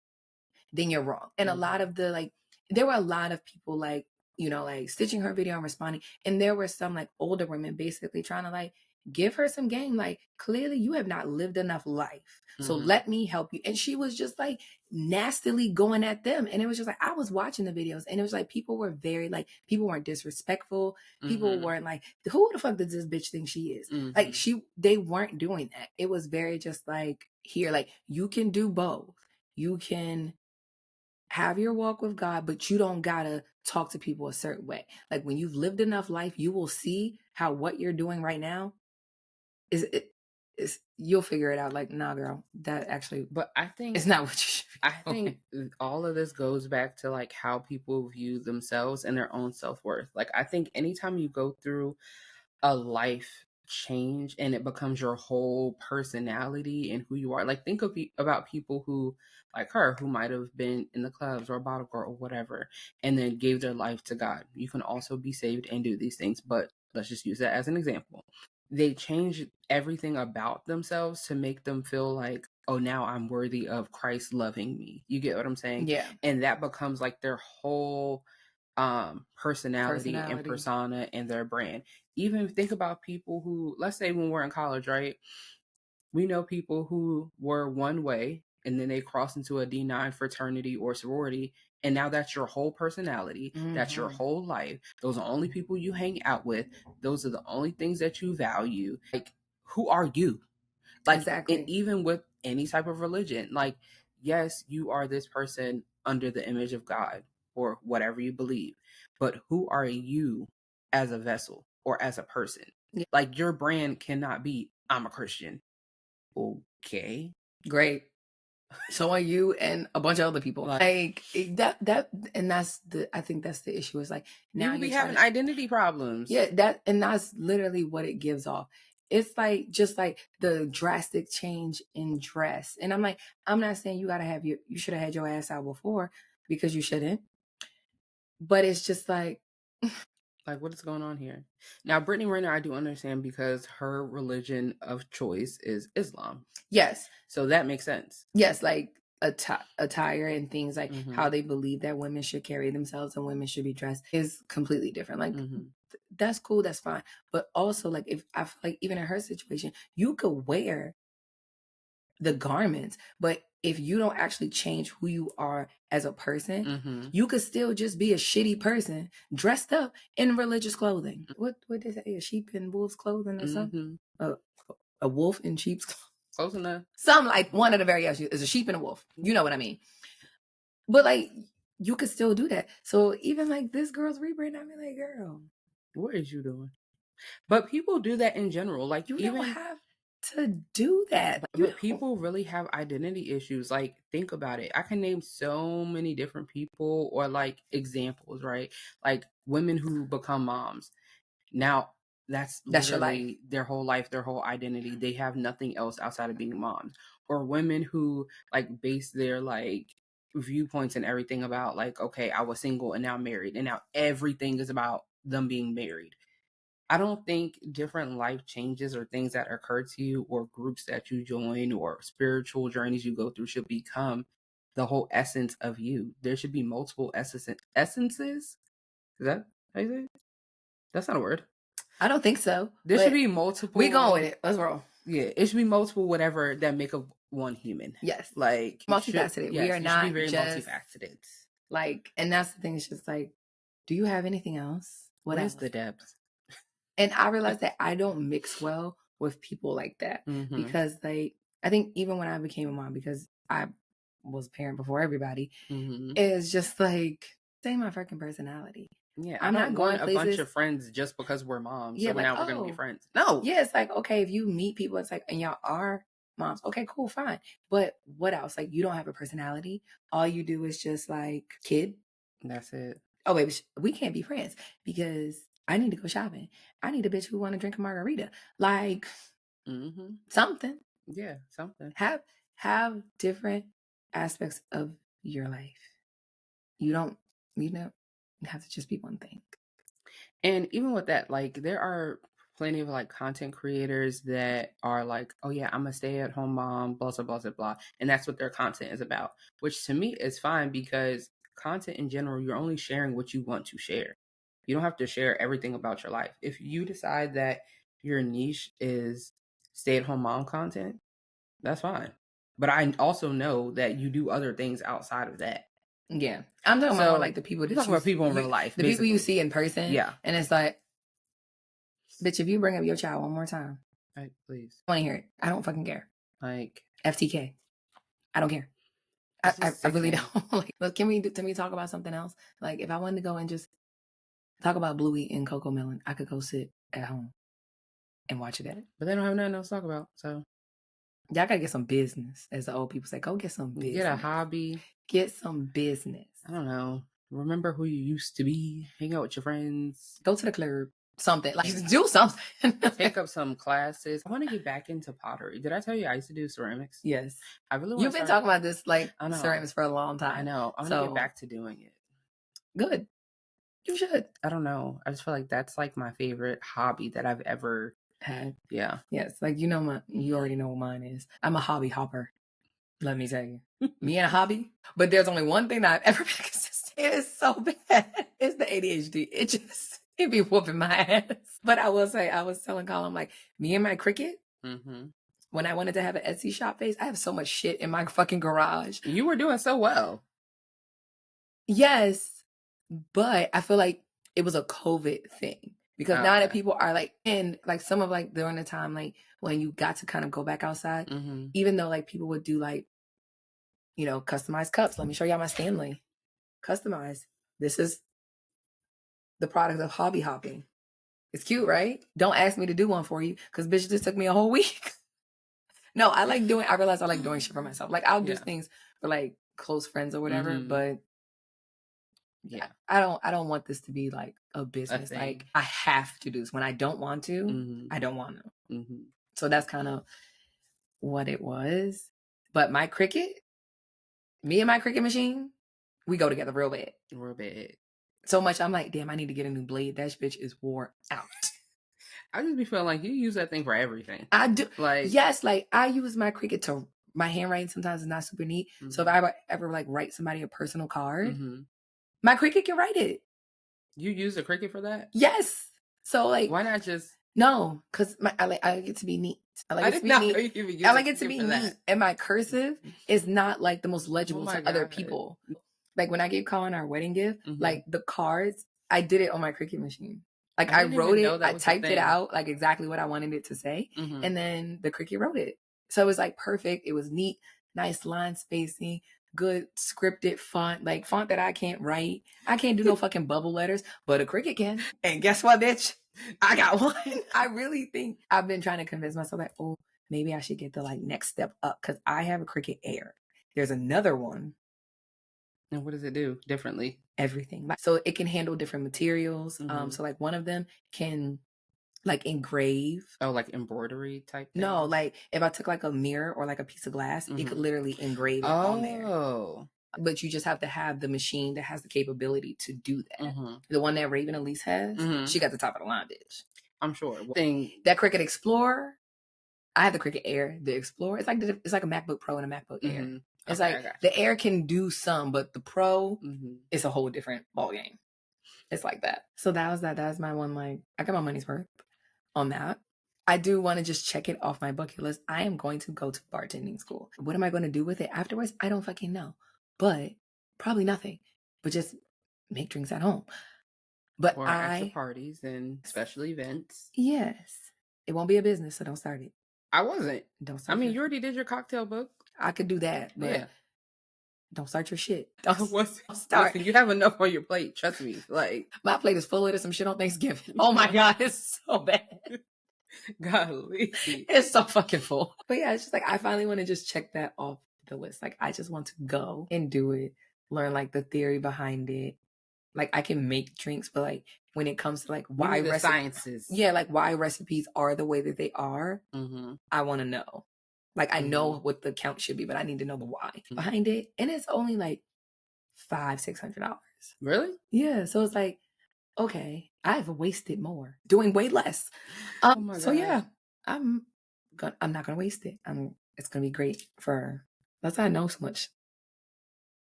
S2: then you're wrong. And a lot of there were a lot of people like, like stitching her video and responding. And there were some like older women basically trying to like give her some game. Like, clearly you have not lived enough life. So let me help you. And she was just like nastily going at them. And it was just like, I was watching the videos and it was like, people were very like, people weren't disrespectful. People weren't like, who the fuck does this bitch think she is? Like, they weren't doing that. It was very just like, here, like, you can do both. You can have your walk with God, but you don't gotta talk to people a certain way. Like, when you've lived enough life, you will see how what you're doing right now is you'll figure it out. Like, nah, girl, that actually,
S3: but I think
S2: it's not what you should be
S3: doing. I think all of this goes back to like how people view themselves and their own self-worth. Like, I think anytime you go through a life change and it becomes your whole personality and who you are, like, think about people who, like her, who might have been in the clubs or a bottle girl or whatever, and then gave their life to God. You can also be saved and do these things, but let's just use that as an example. They change everything about themselves to make them feel like, oh, now I'm worthy of Christ loving me. You get what I'm saying?
S2: Yeah.
S3: And that becomes like their whole personality and persona and their brand. Even think about people who, let's say when we're in college, right? We know people who were one way and then they cross into a D9 fraternity or sorority, and now that's your whole personality. That's your whole life. Those are the only people you hang out with. Those are the only things that you value. Like, who are you? Like, exactly. And even with any type of religion, like, yes, you are this person under the image of God or whatever you believe, but who are you as a vessel or as a person? Yeah. Like, your brand cannot be, I'm a Christian. Okay,
S2: great. So are you and a bunch of other people. Like that, and that's I think that's the issue. Is like, now
S3: you'll be having identity problems.
S2: Yeah, that's literally what it gives off. It's like, just like the drastic change in dress. And I'm like, I'm not saying you should have had your ass out before, because you shouldn't. But it's just like
S3: what is going on here? Now, Brittany Renner, I do understand because her religion of choice is Islam.
S2: Yes.
S3: So that makes sense.
S2: Yes, like attire and things like how they believe that women should carry themselves and women should be dressed is completely different. Like that's cool, that's fine. But also, like, if I feel like even in her situation, you could wear the garments, but if you don't actually change who you are as a person, you could still just be a shitty person dressed up in religious clothing. What did they say? A sheep in wolf's clothing or something? A wolf in sheep's clothing.
S3: Close enough.
S2: Some, like, one of the variations is a sheep and a wolf. You know what I mean? But like, you could still do that. So even like this girl's rebrand, I mean, like, girl,
S3: what is you doing? But people do that in general. Like,
S2: you don't have to do that.
S3: But people really have identity issues. Like, think about it. I can name so many different people or like examples, right? Like women who become moms. Now, that's literally their whole life, their whole identity. They have nothing else outside of being moms. Or women who like base their like viewpoints and everything about like, okay, I was single and now married, and now everything is about them being married. I don't think different life changes or things that occur to you or groups that you join or spiritual journeys you go through should become the whole essence of you. There should be multiple essences. Is that how you say it? That's not a word.
S2: I don't think so.
S3: There should be multiple.
S2: We going with it. Let's roll.
S3: Yeah, it should be multiple whatever that make up one human.
S2: Yes.
S3: Like
S2: multifaceted. We are not
S3: very
S2: just
S3: multifaceted.
S2: Like, and that's the thing. It's just like, do you have anything else?
S3: What is the depth?
S2: And I realized that I don't mix well with people like that because I think even when I became a mom, because I was a parent before everybody, it's just like, say my freaking personality.
S3: Yeah, I'm not going a bunch of friends just because we're moms. Yeah, so like, now we're going to be friends. No.
S2: Yeah, it's like, okay, if you meet people, it's like, and y'all are moms. Okay, cool, fine. But what else? Like, you don't have a personality. All you do is just like kid.
S3: That's it.
S2: Oh, baby, we can't be friends because I need to go shopping. I need a bitch who want to drink a margarita. Like something.
S3: Yeah, something.
S2: Have different aspects of your life. You don't have to just be one thing.
S3: And even with that, like, there are plenty of like content creators that are like, oh yeah, I'm a stay-at-home mom, blah blah blah blah blah, and that's what their content is about. Which to me is fine because content in general, you're only sharing what you want to share. You don't have to share everything about your life. If you decide that your niche is stay-at-home mom content, that's fine. But I also know that you do other things outside of that.
S2: Yeah, I'm talking about like the people that
S3: talking about people in real life,
S2: the people you see in person.
S3: Yeah,
S2: and it's like, bitch, if you bring up your child one more time,
S3: right, please,
S2: I want to hear it. I don't fucking care.
S3: Like
S2: FTK, I don't care. I really don't. Like, but can we talk about something else? Like, if I wanted to go and just talk about Bluey and Coco Melon, I could go sit at home and watch it.
S3: But they don't have nothing else to talk about, so
S2: y'all gotta get some business, as the old people say. Go get some business.
S3: Get a hobby.
S2: Get some business.
S3: I don't know. Remember who you used to be. Hang out with your friends.
S2: Go to the club. Something. Like, do something.
S3: Take up some classes. I want to get back into pottery. Did I tell you I used to do ceramics?
S2: Yes.
S3: I really want
S2: You've been talking about this, like, ceramics for a long time.
S3: I know. I want to get back to doing it.
S2: Good. You should.
S3: I don't know. I just feel like that's like my favorite hobby that I've ever
S2: had.
S3: Yeah.
S2: Yes. Like, you already know what mine is. I'm a hobby hopper. Let me tell you. Me and a hobby. But there's only one thing that I've ever been consistent. It is so bad. It's the ADHD. It be whooping my ass. But I will say, I was telling Colin, like, me and my Cricut, when I wanted to have an Etsy shop phase, I have so much shit in my fucking garage.
S3: You were doing so well.
S2: Yes. But I feel like it was a COVID thing. Because now that people are like in, like, some of like during the time, like when you got to kind of go back outside, even though like people would do like, customized cups. Let me show y'all my Stanley. Customized. This is the product of hobby hopping. It's cute, right? Don't ask me to do one for you because bitch, this took me a whole week. No, I realize I like doing shit for myself. Like, I'll do things for like close friends or whatever, but yeah, I don't want this to be like a business. Like, I have to do this. When I don't want to, I don't want to. So that's kind of what it was. But me and my Cricut machine, We go together real bad.
S3: Real bad.
S2: So much I'm like, damn, I need to get a new blade. That bitch is worn out.
S3: I just be feeling like you use that thing for everything.
S2: I do.
S3: Like,
S2: yes, like I use my Cricut to, my handwriting sometimes is not super neat. Mm-hmm. So if I ever like write somebody a personal card, my Cricut can write it.
S3: You use the Cricut for that?
S2: Yes. So like,
S3: why not just?
S2: No, because I like it to be neat. I like it to be neat. I like it to be neat. And my cursive is not like the most legible to other people. Like when I gave Colin our wedding gift, like the cards, I did it on my Cricut machine. Like I wrote it, I typed it out, like exactly what I wanted it to say. And then the Cricut wrote it. So it was like perfect. It was neat, nice line spacing, good scripted font, like font that I can't write. I can't do no fucking bubble letters, but a Cricut can. And guess what, bitch? I got one. I really think I've been trying to convince myself that, oh, maybe I should get the like next step up because I have a Cricut Air. There's another one.
S3: And what does it do differently?
S2: Everything. So it can handle different materials. So like one of them can like engrave.
S3: Oh, like embroidery type thing?
S2: No, like if I took like a mirror or like a piece of glass, it could literally engrave it on there. Oh. But you just have to have the machine that has the capability to do that. The one that Raven Elise has, she got the top of the line, bitch.
S3: I'm sure.
S2: That Cricut Explorer, I have the Cricut Air. The Explorer, it's like a MacBook Pro and a MacBook Air. It's the Air can do some, but the Pro is a whole different ballgame. It's like that. So that was that. That was my one. Like I got my money's worth on that. I do want to just check it off my bucket list. I am going to go to bartending school. What am I going to do with it afterwards? I don't fucking know. But probably nothing. But just make drinks at home. But
S3: or extra parties and special events.
S2: Yes. It won't be a business, so don't start it.
S3: I wasn't.
S2: Don't start
S3: you already did your cocktail book.
S2: I could do that, but don't start your shit. Don't
S3: start. Listen, you have enough on your plate. Trust me. Like
S2: my plate is full of some shit on Thanksgiving. Oh my God, it's so bad.
S3: Golly.
S2: It's so fucking full. But yeah, it's just like I finally want to just check that off the list. Like I just want to go and do it, learn like the theory behind it. Like I can make drinks, but like when it comes to like why
S3: the sciences,
S2: like why recipes are the way that they are, I want to know. Like I know what the count should be, but I need to know the why behind it. And it's only like $500-$600.
S3: Really?
S2: Yeah. So it's like, okay, I've wasted more doing way less. Oh my God. So yeah, I'm not gonna waste it. It's gonna be great for. That's how I know so much.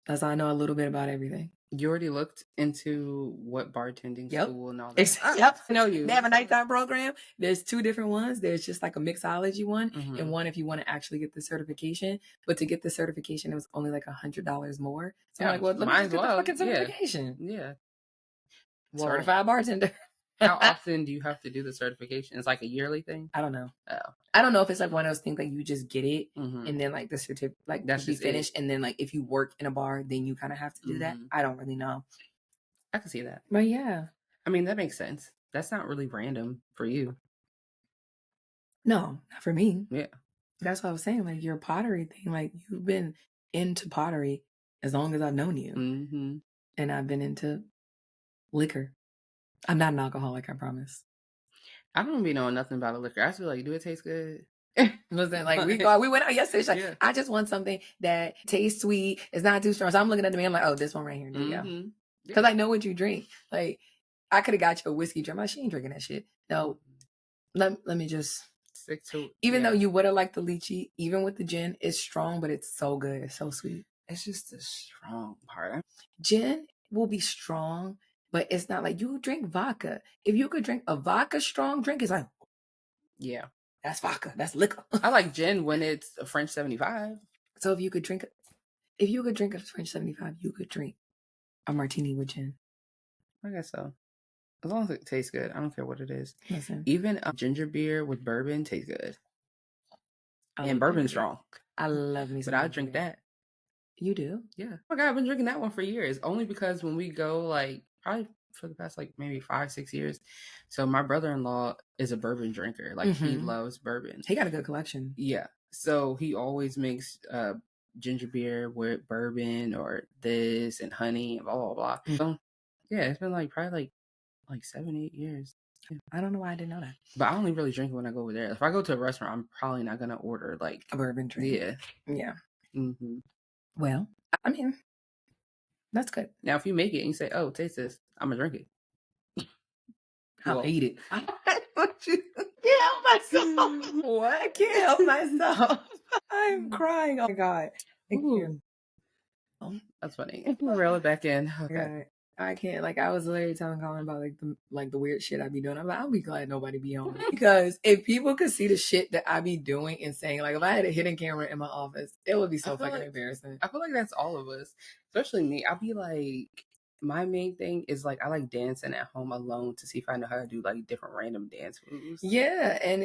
S2: That's how I know a little bit about everything.
S3: You already looked into what bartending school and all that?
S2: Yep. I know you. They have a nighttime program. There's 2 different ones. There's just like a mixology one and one if you want to actually get the certification. But to get the certification, it was only like $100 more. So I'm like, well, let me just get the fucking certification.
S3: Yeah.
S2: Well, certified bartender.
S3: How often do you have to do the certification? It's like a yearly thing?
S2: I don't know.
S3: Oh.
S2: I don't know if it's like one of those things like you just get it and then like the certificate like that's be finished and then like if you work in a bar then you kind of have to do that. I don't really know.
S3: I can see that.
S2: But yeah.
S3: I mean that makes sense. That's not really random for you.
S2: No, not for me.
S3: Yeah.
S2: That's what I was saying. Like your pottery thing, like you've been into pottery as long as I've known you. And I've been into liquor. I'm not an alcoholic, I promise.
S3: I don't be knowing nothing about a liquor. I just feel like, do it taste good?
S2: Listen, like we went out yesterday. Like, I just want something that tastes sweet. It's not too strong. So I'm looking at the man, I'm like, oh, this one right here. There you go. Because I know what you drink. Like, I could have got you a whiskey drink. She ain't drinking that shit. No, let me just
S3: stick to it.
S2: Even though you would have liked the lychee, even with the gin, it's strong, but it's so good. It's so sweet.
S3: It's just the strong part.
S2: Gin will be strong, but it's not like you drink vodka. If you could drink a vodka strong drink, it's like,
S3: yeah,
S2: that's vodka. That's liquor.
S3: I like gin when it's a French 75.
S2: So if you could drink a French 75, you could drink a martini with gin.
S3: I guess so. As long as it tastes good. I don't care what it is.
S2: Listen.
S3: Even ginger beer with bourbon tastes good. And bourbon's strong.
S2: I love me some.
S3: But I drink that.
S2: You do?
S3: Yeah. Oh my God, I've been drinking that one for years. Only because when we go, like, probably for the past, like, maybe 5-6 years. So my brother-in-law is a bourbon drinker. Like, he loves bourbon.
S2: He got a good collection.
S3: Yeah. So he always makes ginger beer with bourbon or this and honey and blah, blah, blah. So, yeah, it's been, like, probably, like 7-8 years. Yeah.
S2: I don't know why I didn't know that.
S3: But I only really drink it when I go over there. If I go to a restaurant, I'm probably not going to order, like,
S2: a bourbon drink.
S3: Yeah.
S2: Yeah. Well, I mean, That's good.
S3: Now, if you make it and you say, "Oh, taste this," I'm gonna drink it.
S2: I'll eat it.
S3: I can't help myself.
S2: What? I can't help myself. I'm crying. Oh my God.
S3: That's funny. Reel it back in. Okay.
S2: God. I can't. Like, I was literally telling Colin about the weird shit I be doing. I'm like, I'll be glad nobody be on it. Because if people could see the shit that I be doing and saying, like, if I had a hidden camera in my office, it would be so fucking embarrassing.
S3: I feel like that's all of us, especially me. I'll be like, my main thing is like I like dancing at home alone to see if I know how to do like different random dance moves.
S2: Yeah, and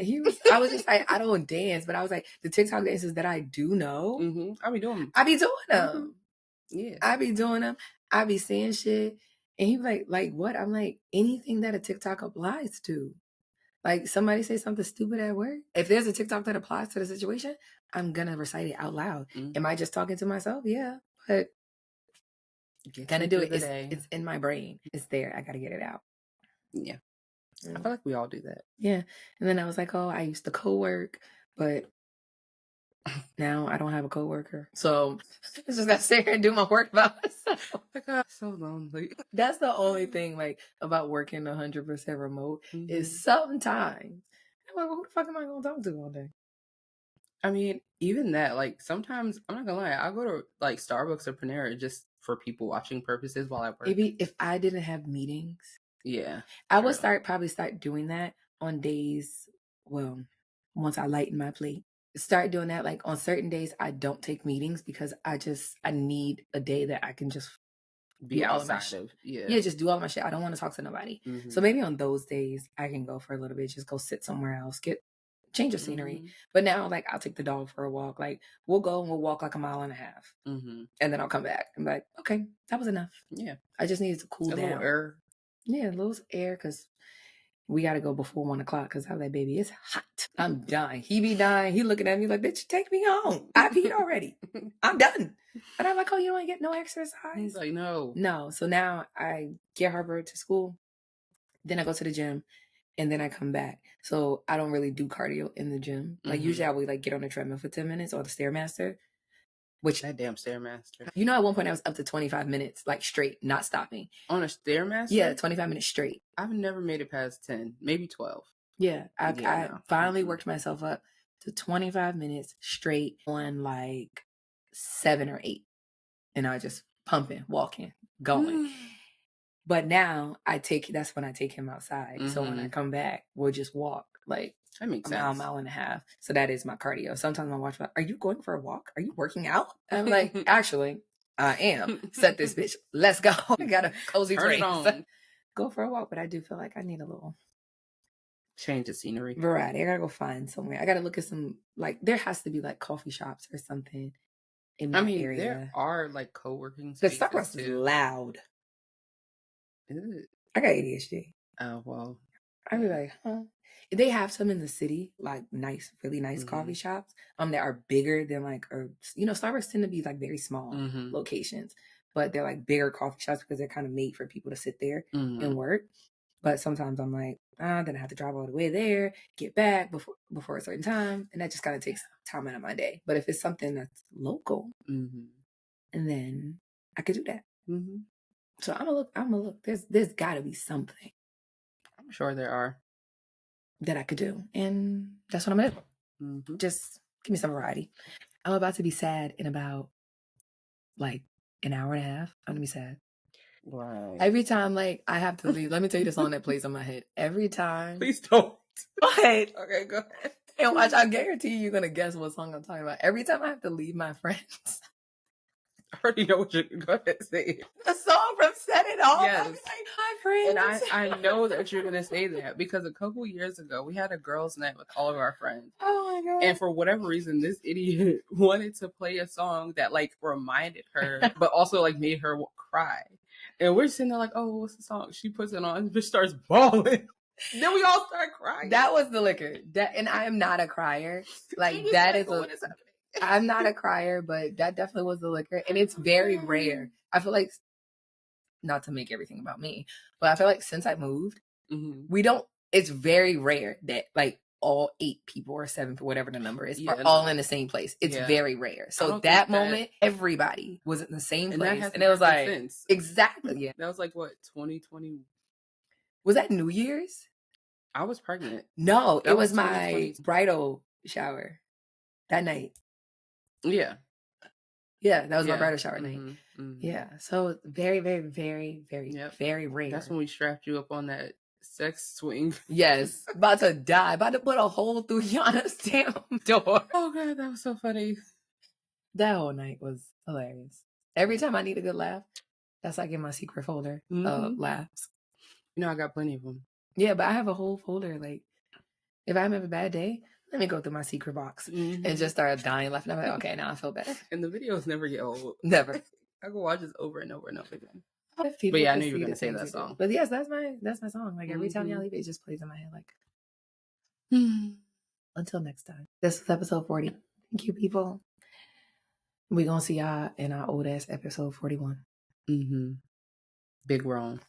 S2: I was just like, I don't dance, but I was like, the TikTok dances that I do know,
S3: I be doing them.
S2: Yeah, I be doing them. I be saying shit, and he be like what? I'm like, anything that a TikTok applies to. Like, somebody say something stupid at work. If there's a TikTok that applies to the situation, I'm gonna recite it out loud. Am I just talking to myself? Yeah, but gonna do it. It's in my brain. It's there. I gotta get it out.
S3: Yeah. I feel like we all do that.
S2: Yeah. And then I was like, oh, I used to co-work, but now I don't have a coworker. So I just gotta sit here and do my work by myself.
S3: So lonely.
S2: That's the only thing like about working 100% remote is sometimes I'm like, well, who the fuck am I gonna talk to all day?
S3: I mean, even that, like sometimes I'm not gonna lie, I'll go to like Starbucks or Panera just for people watching purposes while I work.
S2: Maybe if I didn't have meetings.
S3: Yeah.
S2: I would probably start doing that on days, well, once I lighten my plate. Start doing that like on certain days I don't take meetings because I need a day that I can just
S3: be all of my shit.
S2: Yeah, just do all my shit. I don't want to talk to nobody. So maybe on those days I can go for a little bit, just go sit somewhere else, change of scenery. But now like I'll take the dog for a walk. Like we'll go and we'll walk like a mile and a half. And then I'll come back and be like, okay, that was enough. Yeah. I just needed to cool down.
S3: Little air.
S2: Yeah, a little air because we got to go before 1 o'clock because how that baby is hot. I'm dying. He be dying. He looking at me like, bitch, take me home. I peed already. I'm done. And I'm like, oh, you don't get no exercise?
S3: He's like, no.
S2: No. So now I get Harper to school. Then I go to the gym. And then I come back. So I don't really do cardio in the gym. Like usually I would like get on the treadmill for 10 minutes or the Stairmaster. Which
S3: that damn Stairmaster.
S2: You know, at one point I was up to 25 minutes, like straight, not stopping.
S3: On a Stairmaster?
S2: Yeah, 25 minutes straight.
S3: I've never made it past 10, maybe 12.
S2: Yeah, I finally worked myself up to 25 minutes straight on like 7 or 8. And I just pumping, walking, going. But now that's when I take him outside. So when I come back, we'll just walk like
S3: that makes
S2: a mile and a half. So that is my cardio. Sometimes my watch, are you going for a walk? Are you working out? I'm like, actually, I am. Set this bitch. Let's go. I got a cozy
S3: place.
S2: Go for a walk. But I do feel like I need a little
S3: change of scenery.
S2: Variety. I gotta go find somewhere. I gotta look at some, like, there has to be like coffee shops or something in my area.
S3: There are like co-working spaces.
S2: The Starbucks is loud. Is it? I got ADHD.
S3: Oh, well.
S2: I'd be like, huh? They have some in the city, like nice, really nice coffee shops that are bigger than like, or, you know, Starbucks tend to be like very small locations, but they're like bigger coffee shops because they're kind of made for people to sit there and work. But sometimes I'm like, then I have to drive all the way there, get back before a certain time. And that just kind of takes time out of my day. But if it's something that's local, and then I could do that. So I'm gonna look. There's gotta be something.
S3: I'm sure there are.
S2: That I could do. And that's what I'm gonna do. Just give me some variety. I'm about to be sad in about like an hour and a half. I'm gonna be sad.
S3: Right.
S2: Every time like I have to leave. Let me tell you the song that plays in my head. Every time.
S3: Please don't.
S2: Go ahead.
S3: Okay, go ahead.
S2: And watch, I guarantee you're gonna guess what song I'm talking about. Every time I have to leave my friends.
S3: I already know what you're going to say.
S2: The song from Set It Off.
S3: Yes.
S2: I'm like, hi, friends.
S3: And I know that you're going to say that because a couple years ago, we had a girls' night with all of our friends.
S2: Oh, my God.
S3: And for whatever reason, this idiot wanted to play a song that, like, reminded her, but also, like, made her cry. And we're sitting there like, oh, what's the song? She puts it on and bitch starts bawling. Then we all start crying.
S2: That was the liquor. And I am not a crier. Like, that is
S3: what is happening?
S2: I'm not a crier, but that definitely was the liquor. And it's very rare. I feel like, not to make everything about me, but I feel like since I moved, it's very rare that like all 8 people or 7, whatever the number is, are all in the same place. It's very rare. So that moment, everybody was in the same place. And it was like, exactly. Yeah.
S3: That was like, what, 2020?
S2: Was that New Year's?
S3: I was pregnant.
S2: No, it was my bridal shower that night.
S3: Yeah.
S2: Yeah, that was my bridal shower night. Yeah, so very, very, very, very, very rare.
S3: That's when we strapped you up on that sex swing.
S2: Yes, about to die, about to put a hole through Yana's damn door.
S3: Oh God, that was so funny.
S2: That whole night was hilarious. Every time I need a good laugh, that's like in my secret folder of laughs.
S3: You know, I got plenty of them.
S2: Yeah, but I have a whole folder. Like, if I have a bad day, let me go through my secret box and just start dying laughing. I'm like, okay, now I feel better.
S3: And the videos never get old.
S2: Never.
S3: I can watch this over and over and over again.
S2: But
S3: yeah, I knew you were going to say that song.
S2: But yes, that's my song. Like every time y'all leave, it just plays in my head. Like, until next time. This was episode 40. Thank you, people. We're going to see y'all in our old ass episode 41.
S3: Big wrong.